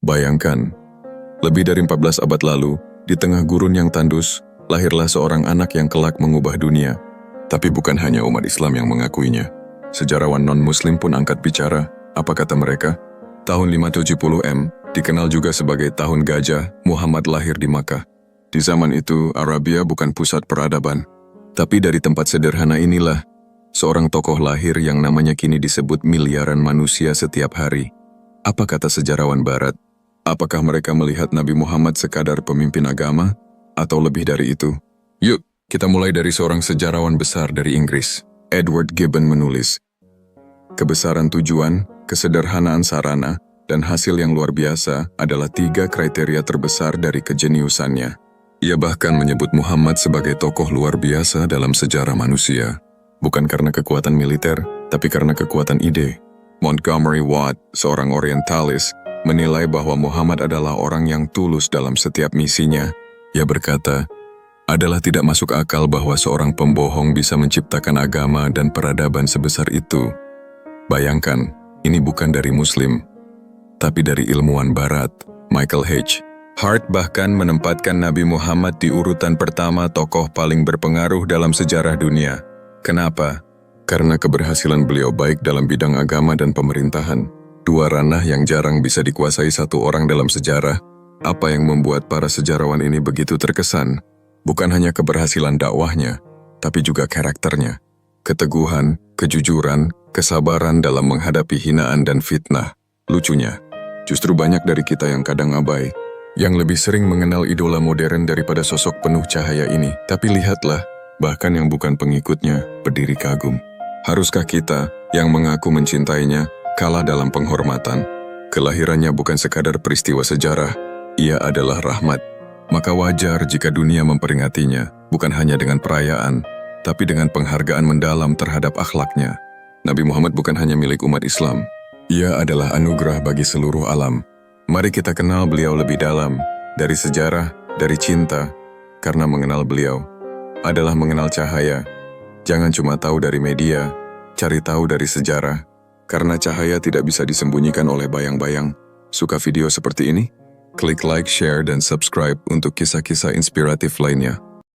Bayangkan, lebih dari 14 abad lalu, di tengah gurun yang tandus, lahirlah seorang anak yang kelak mengubah dunia. Tapi bukan hanya umat Islam yang mengakuinya. Sejarawan non-Muslim pun angkat bicara. Apa kata mereka? Tahun 570 dikenal juga sebagai Tahun Gajah, Muhammad lahir di Makkah. Di zaman itu, Arabia bukan pusat peradaban. Tapi dari tempat sederhana inilah, seorang tokoh lahir yang namanya kini disebut miliaran manusia setiap hari. Apa kata sejarawan Barat? Apakah mereka melihat Nabi Muhammad sekadar pemimpin agama? Atau lebih dari itu? Yuk, kita mulai dari seorang sejarawan besar dari Inggris. Edward Gibbon menulis, kebesaran tujuan, kesederhanaan sarana, dan hasil yang luar biasa adalah 3 kriteria terbesar dari kejeniusannya. Ia bahkan menyebut Muhammad sebagai tokoh luar biasa dalam sejarah manusia. Bukan karena kekuatan militer, tapi karena kekuatan ide. Montgomery Watt, seorang orientalis, menilai bahwa Muhammad adalah orang yang tulus dalam setiap misinya. Ia berkata, adalah tidak masuk akal bahwa seorang pembohong bisa menciptakan agama dan peradaban sebesar itu. Bayangkan, ini bukan dari Muslim, tapi dari ilmuwan Barat, Michael H. Hart bahkan menempatkan Nabi Muhammad di urutan pertama tokoh paling berpengaruh dalam sejarah dunia. Kenapa? Karena keberhasilan beliau baik dalam bidang agama dan pemerintahan. 2 ranah yang jarang bisa dikuasai satu orang dalam sejarah. Apa yang membuat para sejarawan ini begitu terkesan? Bukan hanya keberhasilan dakwahnya, tapi juga karakternya. Keteguhan, kejujuran, kesabaran dalam menghadapi hinaan dan fitnah. Lucunya, justru banyak dari kita yang kadang abai, yang lebih sering mengenal idola modern daripada sosok penuh cahaya ini. Tapi lihatlah, bahkan yang bukan pengikutnya, berdiri kagum. Haruskah kita, yang mengaku mencintainya, kalah dalam penghormatan? Kelahirannya bukan sekadar peristiwa sejarah, ia adalah rahmat. Maka wajar jika dunia memperingatinya, bukan hanya dengan perayaan, tapi dengan penghargaan mendalam terhadap akhlaknya. Nabi Muhammad bukan hanya milik umat Islam, ia adalah anugerah bagi seluruh alam. Mari kita kenal beliau lebih dalam, dari sejarah, dari cinta, karena mengenal beliau adalah mengenal cahaya. Jangan cuma tahu dari media, cari tahu dari sejarah, karena cahaya tidak bisa disembunyikan oleh bayang-bayang. Suka video seperti ini? Klik like, share, dan subscribe untuk kisah-kisah inspiratif lainnya.